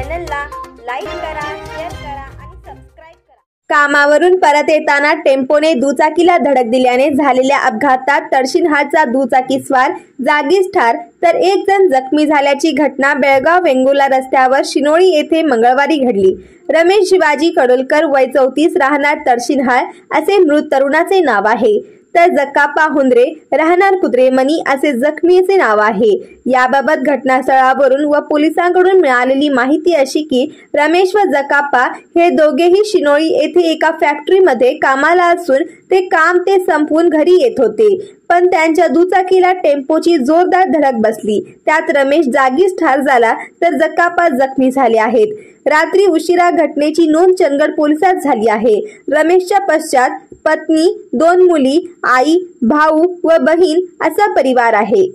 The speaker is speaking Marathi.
चॅनलला लाईक करा, शेअर करा आणि सबस्क्राइब करा। कामावरून परत येताना टेम्पोने दुचाकीला धडक दिल्याने झालेल्या अपघातात तडशिनहाटचा दुचाकीस्वार जागीच ठार तर एक जण जखमी झाल्याची घटना बेळगाव वेंगुर्ला रस्त्यावर शिनोळी येथे मंगळवारी घडली। रमेश शिवाजी कडोलकर वय 34 राहणार तडशिनहाट असे मृत तरुणाचे नाव आहे, तर जकाप्पा हुंद्रे राहणार कुद्रेमणी असे जखमीचे नाव आहे। याबाबत घटनास्थळावरून व पोलिसांकडून मिळालेली माहिती अशी की रमेश व जकाप्पा हे दोघेही शिनोळी येथे एका फॅक्टरीमध्ये कामाला असून ते काम संपवून घरी येत होते, पण त्यांच्या दुचाकीला टेम्पोची जोरदार धडक बसली। त्यात रमेश जागीच ठार झाला तर जकाप्पा जखमी झाले आहेत। रात्री उशिरा घटनेची नोंद चंदगड पोलिसात झाली आहे। रमेशच्या पश्चात पत्नी, 2 मुली, आई, भाऊ व बहीण असा परिवार आहे।